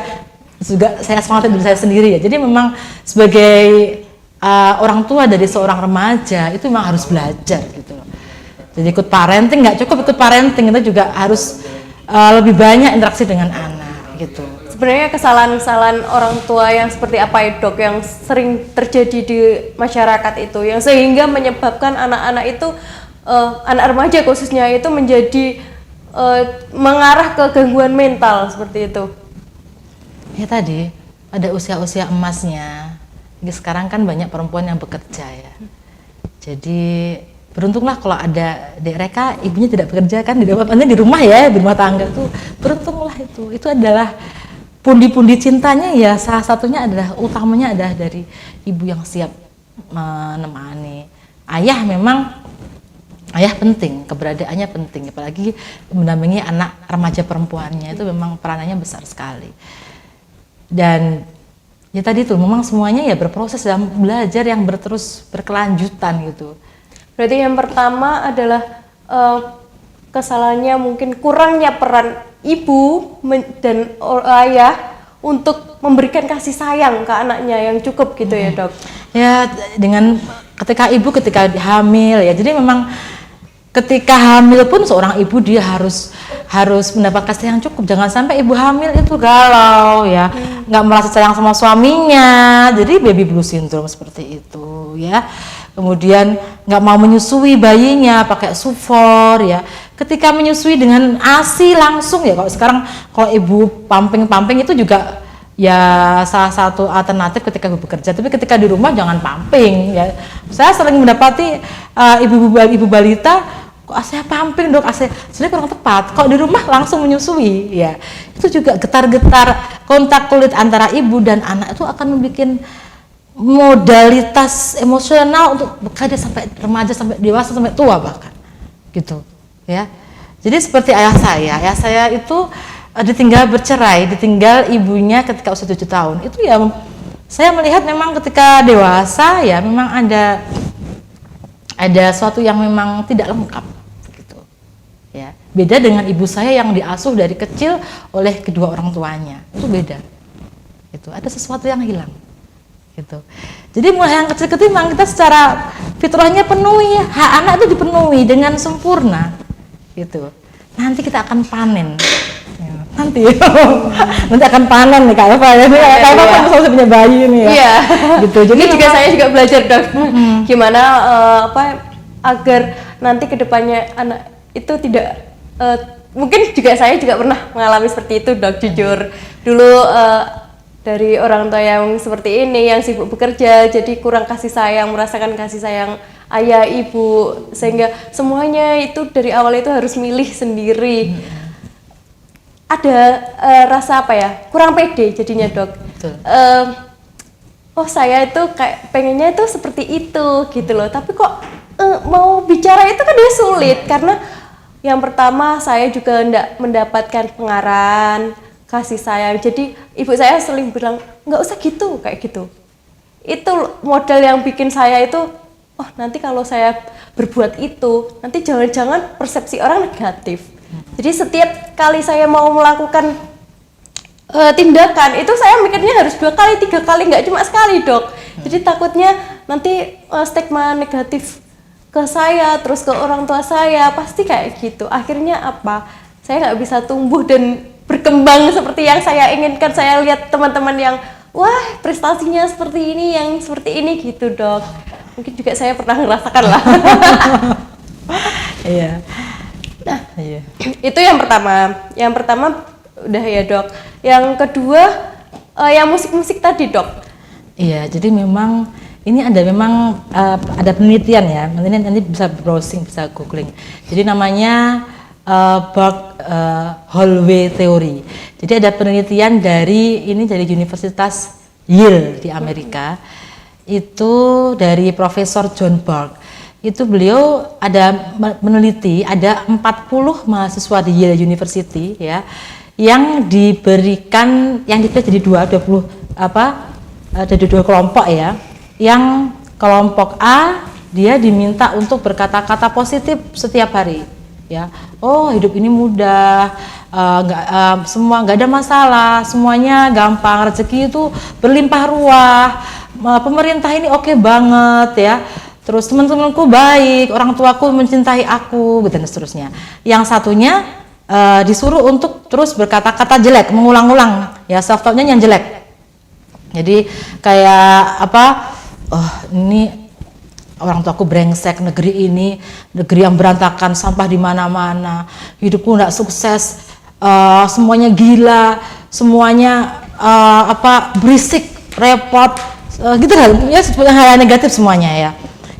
saya semangatin diri saya sendiri ya. Jadi memang sebagai orang tua dari seorang remaja itu memang harus belajar gitu loh. Jadi ikut parenting, nggak cukup ikut parenting, kita juga harus lebih banyak interaksi dengan anak gitu. Sebenarnya kesalahan-kesalahan orang tua yang seperti apa ya dok, yang sering terjadi di masyarakat itu, yang sehingga menyebabkan anak-anak itu anak remaja khususnya itu menjadi mengarah ke gangguan mental seperti itu. Ya tadi pada usia-usia emasnya. Sekarang kan banyak perempuan yang bekerja ya. Jadi beruntunglah kalau ada adik mereka ibunya tidak bekerja kan, di rumah ya, di rumah tangga tuh beruntunglah itu. Itu adalah pundi-pundi cintanya ya, salah satunya adalah utamanya adalah dari ibu yang siap menemani. Ayah penting, keberadaannya penting, apalagi mendampingi anak remaja perempuannya itu memang peranannya besar sekali. Dan ya tadi tuh memang semuanya ya berproses dalam belajar yang berkelanjutan gitu. Berarti yang pertama adalah kesalahannya mungkin kurangnya peran ibu dan ayah untuk memberikan kasih sayang ke anaknya yang cukup gitu ya dok? Ya dengan ketika hamil ya, jadi memang ketika hamil pun seorang ibu dia harus mendapat kasih yang cukup. Jangan sampai ibu hamil itu galau ya, nggak merasa sayang sama suaminya, jadi baby blue syndrome seperti itu ya. Kemudian nggak mau menyusui bayinya pakai sufor ya. Ketika menyusui dengan ASI langsung ya, kalau ibu pumping itu juga ya salah satu alternatif ketika ibu bekerja. Tapi ketika di rumah jangan pumping ya. Saya sering mendapati ibu balita, kok saya pumping dok, sebenarnya kurang tepat. Kalau di rumah langsung menyusui ya, itu juga getar-getar kontak kulit antara ibu dan anak itu akan membuat modalitas emosional untuk bekerja sampai remaja, sampai dewasa, sampai tua bahkan gitu ya. Jadi seperti ayah saya itu ditinggal ibunya ketika usia 7 tahun. Itu ya saya melihat memang ketika dewasa ya memang ada suatu yang memang tidak lengkap gitu ya. Beda dengan ibu saya yang diasuh dari kecil oleh kedua orang tuanya, itu beda. Itu ada sesuatu yang hilang gitu. Jadi mulai yang kecil-kecil memang kita secara fitrahnya penuhi, hak anak itu dipenuhi dengan sempurna gitu. Nanti kita akan panen ya, nanti akan panen nih Kak Eva ya. Kak Eva kan selalu punya bayi nih ya. Iya. Gitu. Jadi saya juga belajar dok gimana agar nanti kedepannya anak itu tidak mungkin juga saya juga pernah mengalami seperti itu dok, jujur dulu dari orang tua yang seperti ini, yang sibuk bekerja, jadi kurang kasih sayang, merasakan kasih sayang ayah, ibu, sehingga semuanya itu dari awal itu harus milih sendiri. Ada rasa kurang pede jadinya dok. Oh saya itu kayak pengennya itu seperti itu gitu loh, tapi kok mau bicara itu kan dia sulit, karena yang pertama saya juga tidak mendapatkan pengarahan, kasih sayang. Jadi ibu saya sering bilang nggak usah gitu, kayak gitu. Itu modal yang bikin saya itu, oh nanti kalau saya berbuat itu nanti jangan-jangan persepsi orang negatif. Jadi setiap kali saya mau melakukan tindakan itu saya mikirnya harus 2 kali 3 kali, nggak cuma sekali dok. Jadi takutnya nanti stigma negatif ke saya, terus ke orang tua saya, pasti kayak gitu. Akhirnya apa? Saya nggak bisa tumbuh dan berkembang seperti yang saya inginkan. Saya lihat teman-teman yang wah prestasinya seperti ini, yang seperti ini gitu dok. Mungkin juga saya pernah merasakan lah. Iya. Nah, itu yang pertama udah ya dok. Yang kedua yang musik-musik tadi dok. Iya, jadi memang ini ada penelitian ya. Nanti bisa browsing, bisa googling. Jadi namanya hallway theory. Jadi ada penelitian dari Universitas Yale di Amerika. Itu dari Profesor John Burke. Itu beliau ada meneliti ada 40 mahasiswa di Yale University ya yang diberikan jadi 20 kelompok ya. Yang kelompok A dia diminta untuk berkata-kata positif setiap hari ya. Oh hidup ini mudah, nggak ada masalah, semuanya gampang, rezeki itu berlimpah ruah, pemerintah ini oke banget ya, terus teman-temanku baik, orang tuaku mencintai aku, gitu dan seterusnya. Yang satunya disuruh untuk terus berkata-kata jelek, mengulang-ulang ya, self talknya yang jelek. Jadi kayak oh ini orang tuaku brengsek, negeri ini negeri yang berantakan, sampah di mana-mana, hidupku nggak sukses, semuanya gila, semuanya berisik, repot, gitu lah, ya sebetulnya hal negatif semuanya ya.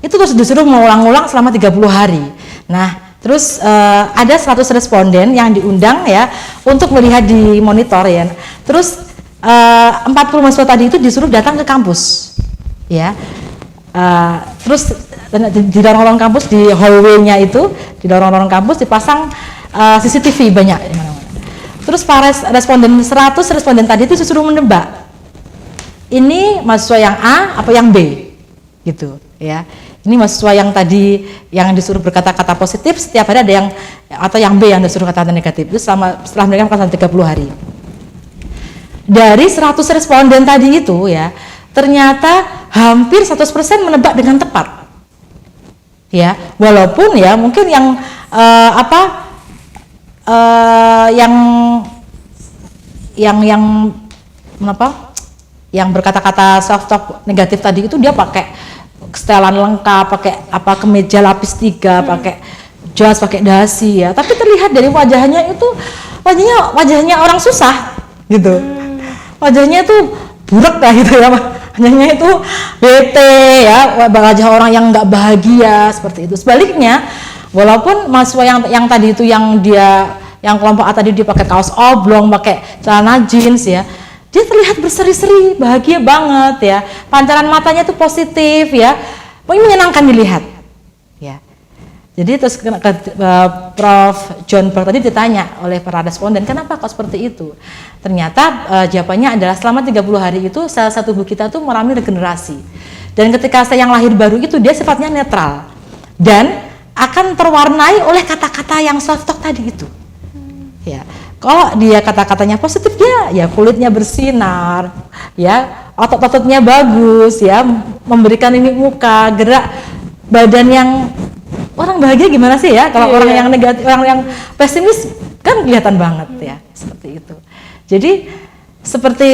Itu terus disuruh mengulang-ulang selama 30 hari. Nah, terus ada 100 responden yang diundang ya untuk melihat di monitor ya. Terus 40 mahasiswa tadi itu disuruh datang ke kampus ya. Terus di lorong-lorong kampus, di hallway-nya itu, di lorong-lorong kampus dipasang CCTV banyak di mana-mana. Terus para responden 100 responden tadi itu disuruh menebak ini mahasiswa yang A apa yang B gitu ya. Ini mahasiswa yang tadi yang disuruh berkata-kata positif setiap hari, ada yang atau yang B yang disuruh kata-kata negatif. Itu setelah mereka melakukan 30 hari. Dari 100 responden tadi itu ya, ternyata hampir 100% menebak dengan tepat. Ya, walaupun ya mungkin yang yang berkata-kata self talk negatif tadi itu dia pakai setelan lengkap, pakai kemeja lapis 3, pakai jas, pakai dasi ya. Tapi terlihat dari wajahnya itu wajahnya orang susah gitu. Wajahnya itu burak lah gitu ya. Wajahnya itu bete ya, wajah orang yang nggak bahagia seperti itu. Sebaliknya, walaupun mahasiswa yang tadi itu yang kelompok A tadi dia pakai kaos oblong, pakai celana jeans ya, dia terlihat berseri-seri, bahagia banget ya. Pancaran matanya itu positif ya. Pokoknya menyenangkan dilihat. Ya. Jadi terus Prof. John Berg tadi ditanya oleh para responden, kenapa kok seperti itu? Ternyata jawabannya adalah selama 30 hari itu sel-sel tubuh kita tuh mengalami regenerasi. Dan ketika sel yang lahir baru itu dia sifatnya netral. Dan akan terwarnai oleh kata-kata yang self talk tadi itu. Ya. Kalau dia kata-katanya positif, ya kulitnya bersinar, ya otot-ototnya bagus, ya memberikan mimik muka, gerak badan yang orang bahagia gimana sih ya? Kalau orang yang negatif, orang yang pesimis kan kelihatan banget ya, seperti itu. Jadi seperti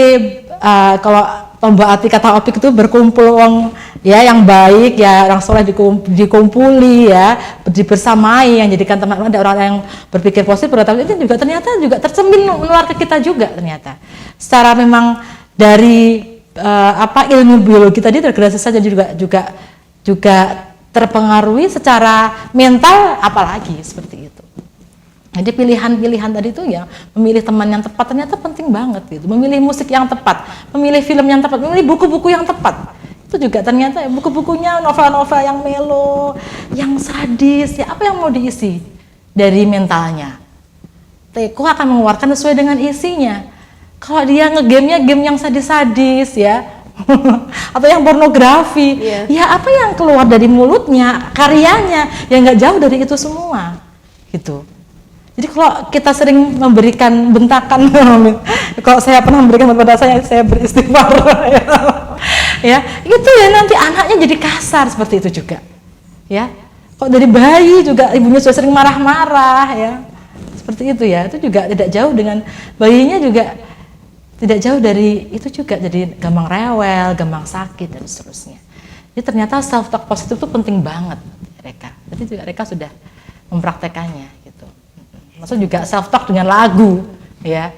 kalau Mbak Ati kata Opik itu berkumpul wong ya yang baik ya, orang soleh dikumpuli ya, dibersamai, yang jadikan teman-teman, ada orang yang berpikir positif, itu juga ternyata juga tercermin menular ke kita juga ternyata. Secara memang dari ilmu biologi tadi regenerasi saja juga terpengaruhi secara mental, apalagi seperti itu. Jadi pilihan-pilihan tadi itu ya, memilih teman yang tepat ternyata penting banget gitu. Memilih musik yang tepat, memilih film yang tepat, memilih buku-buku yang tepat. Itu juga ternyata buku-bukunya novel-novel yang melo, yang sadis, ya apa yang mau diisi dari mentalnya. Teko akan mengeluarkan sesuai dengan isinya. Kalau dia ngegame-nya game yang sadis-sadis ya, atau yang pornografi, ya apa yang keluar dari mulutnya, karyanya, ya nggak jauh dari itu semua, gitu. Jadi kalau kita sering memberikan bentakan, kalau saya pernah memberikan bentakan saya beristighfar, ya itu ya nanti anaknya jadi kasar seperti itu juga, ya. Kok dari bayi juga ibunya sudah sering marah-marah, ya, seperti itu ya. Itu juga tidak jauh dengan bayinya juga tidak jauh dari itu juga, jadi gampang rewel, gampang sakit dan seterusnya. Jadi ternyata self talk positif itu penting banget mereka. Jadi juga mereka sudah mempraktekannya. Maksud juga self talk dengan lagu, ya,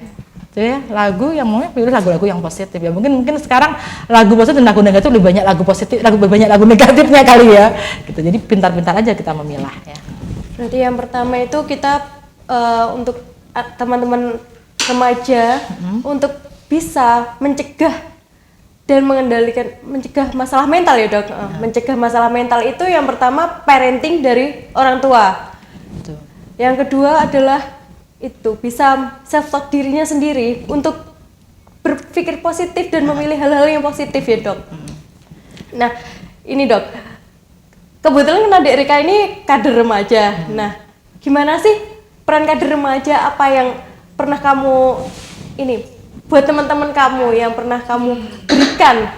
itu ya lagu yang mau pilih lagu-lagu yang positif ya. Mungkin sekarang lagu positif dan lagu negatif lebih banyak lagu positif, lebih banyak lagu negatifnya kali ya. Gitu. Jadi pintar-pintar aja kita memilah ya. Berarti yang pertama itu kita untuk teman-teman remaja untuk bisa mencegah dan mencegah masalah mental ya dok. Mencegah masalah mental itu yang pertama parenting dari orang tua. Betul. Yang kedua adalah itu bisa self talk dirinya sendiri untuk berpikir positif dan memilih hal-hal yang positif ya dok. Nah ini dok, kebetulan kan adik Rika ini kader remaja. Nah gimana sih peran kader remaja, apa yang pernah kamu ini buat teman-teman kamu yang pernah kamu berikan?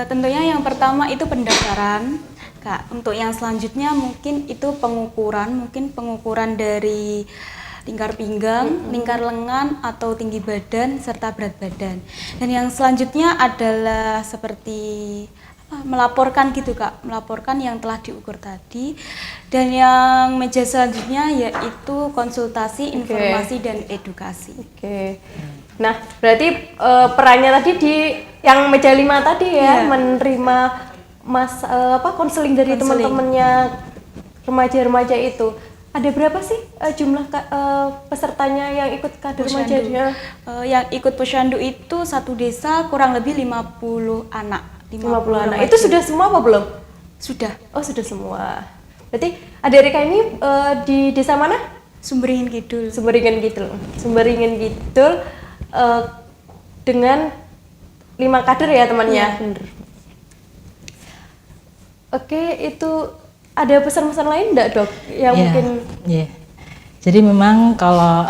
Tentunya yang pertama itu pendaftaran. Kak, untuk yang selanjutnya mungkin itu pengukuran dari lingkar pinggang, lingkar lengan atau tinggi badan serta berat badan. Dan yang selanjutnya adalah seperti melaporkan gitu Kak, melaporkan yang telah diukur tadi. Dan yang meja selanjutnya yaitu konsultasi, informasi dan edukasi. Nah, berarti perannya tadi di yang meja 5 tadi ya, Iya. menerima konseling dari Konseling. teman-temannya remaja-remaja itu. Ada berapa sih jumlah pesertanya yang ikut kader Posyandu. remajanya? Yang ikut posyandu itu satu desa kurang lebih 50 anak. 50 anak. remaja. Itu sudah semua apa belum? Sudah. Oh, sudah semua. Berarti Aderika ini di desa mana? Sumberingin Kidul. Sumberingin Kidul. Sumberingin Kidul dengan 5 kader ya temannya. Iya. Bener. Oke, itu ada pesan-pesan lain enggak, Dok? Yang Iya, mungkin iya. Jadi memang kalau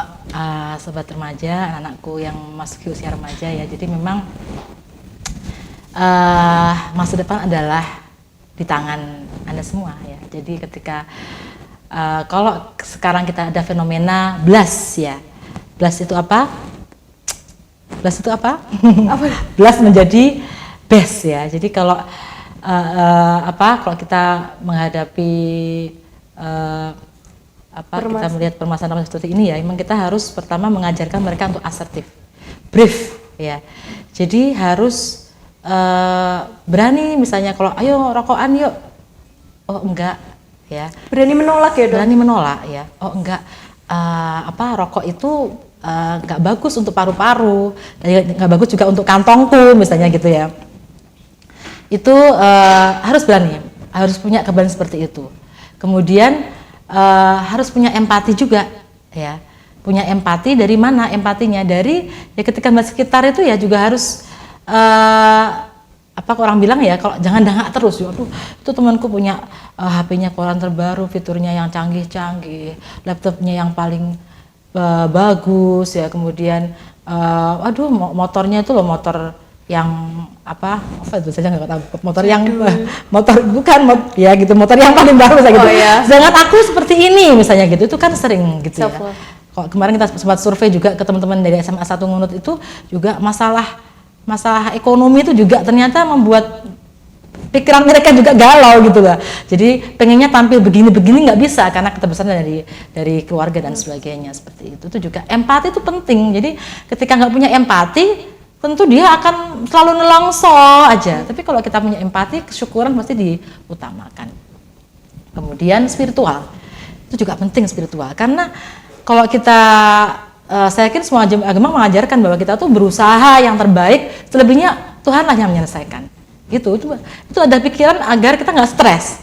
sobat remaja, anak-anakku yang masuk usia remaja ya, jadi memang masa depan adalah di tangan Anda semua ya. Jadi ketika kalau sekarang kita ada fenomena blast ya. Blast itu apa? Blast itu apa? Blast menjadi best ya. Jadi kalau kalau kita menghadapi kita melihat permasalahan seperti ini ya, memang kita harus pertama mengajarkan mereka untuk asertif, brief ya. Jadi harus berani, misalnya kalau ayo rokokan yuk, oh enggak ya. berani menolak ya, Dok? Berani menolak ya. Oh enggak, rokok itu enggak bagus untuk paru-paru, dan enggak bagus juga untuk kantongku misalnya gitu ya. Itu harus berani, harus punya keberanian seperti itu. Kemudian harus punya empati juga ya. Punya empati dari mana? Empatinya dari ya ketika di sekitar itu ya juga harus orang bilang ya, kalau jangan dangak terus. Aduh, itu temanku punya HP-nya keluaran terbaru, fiturnya yang canggih-canggih, laptopnya yang paling bagus ya. Kemudian motornya itu loh motor yang apa itu saja nggak tahu, motor yang motor yang paling baru misalnya gitu. ya. Sedangkan aku seperti ini misalnya gitu, itu kan sering gitu ya. Kok kemarin kita sempat survei juga ke teman-teman dari SMA 1 Ngunut, itu juga masalah ekonomi itu juga ternyata membuat pikiran mereka juga galau gitu lah. Jadi pengennya tampil begini-begini nggak bisa karena keterbatasan dari keluarga dan sebagainya seperti itu. Itu juga empati itu penting. Jadi ketika nggak punya empati, tentu dia akan selalu nelongso aja. Tapi kalau kita punya empati, kesyukuran pasti diutamakan. Kemudian spiritual, itu juga penting spiritual. Karena kalau kita, saya yakin semua agama mengajarkan bahwa kita tuh berusaha yang terbaik, selebihnya Tuhanlah yang menyelesaikan. Gitu, itu ada pikiran agar kita nggak stres,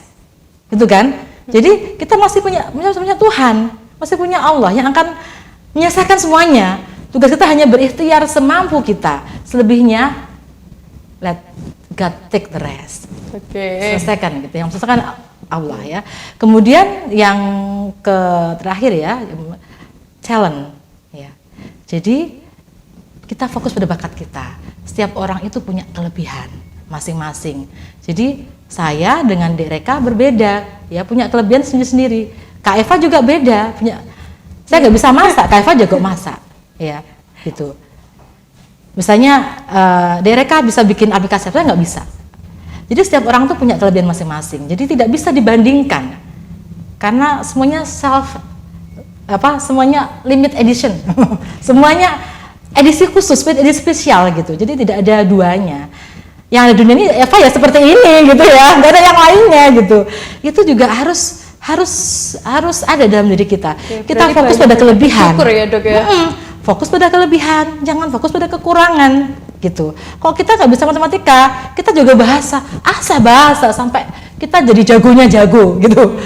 gitu kan? Jadi kita masih punya Tuhan, masih punya Allah yang akan menyelesaikan semuanya. Tugas kita hanya berikhtiar semampu kita. Selebihnya, let God take the rest. Selesaikan gitu. Yang selesaikan Allah ya. Kemudian yang terakhir ya, challenge ya. Jadi kita fokus pada bakat kita. Setiap orang itu punya kelebihan masing-masing. Jadi saya dengan Dereka berbeda, ya punya kelebihan sendiri-sendiri. Kak Eva juga beda, saya nggak bisa masak, Kak Eva jago masak. Ya, gitu. Misalnya Dereka bisa bikin aplikasi, saya nggak bisa. Jadi setiap orang tuh punya kelebihan masing-masing. Jadi tidak bisa dibandingkan karena semuanya semuanya limit edition, semuanya edisi khusus, edisi spesial gitu. Jadi tidak ada duanya. Yang ada dunia ini Eva ya seperti ini gitu ya, nggak ada yang lainnya gitu. Itu juga harus ada dalam diri kita. Kita fokus pada kelebihan. Syukur ya, Dok ya. Fokus pada kelebihan, jangan fokus pada kekurangan gitu. Kalau kita nggak bisa matematika, kita juga bahasa sampai kita jadi jagonya jago gitu.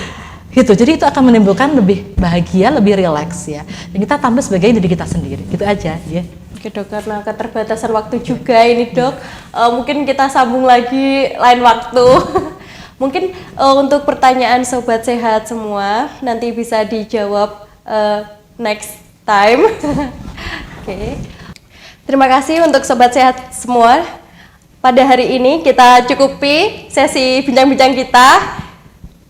Jadi itu akan menimbulkan lebih bahagia, lebih rileks ya. Dan kita tampil sebagai diri kita sendiri. Gitu aja ya. Oke, Dok, karena keterbatasan waktu juga ini, Dok. Mungkin kita sambung lagi lain waktu. Mungkin untuk pertanyaan Sobat Sehat semua nanti bisa dijawab next time. Oke. Terima kasih untuk Sobat Sehat semua. Pada hari ini kita cukupi sesi bincang-bincang kita.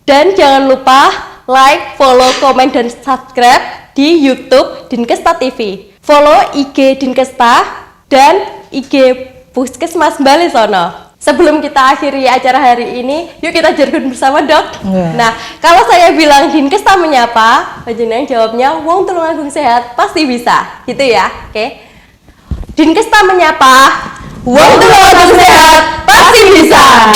Dan jangan lupa like, follow, komen, dan subscribe di YouTube Dinkesta TV. Follow IG Dinkesta dan IG Puskesmas Balisono. Sebelum kita akhiri acara hari ini, yuk kita jargon bersama, Dok. Nah, kalau saya bilang Dinkesta menyapa, panjenengan jawabnya Wong Tulungagung Sehat pasti bisa, gitu ya. Oke. Dinkes tak menyapa. Wong Tulung Agung sehat pasti bisa.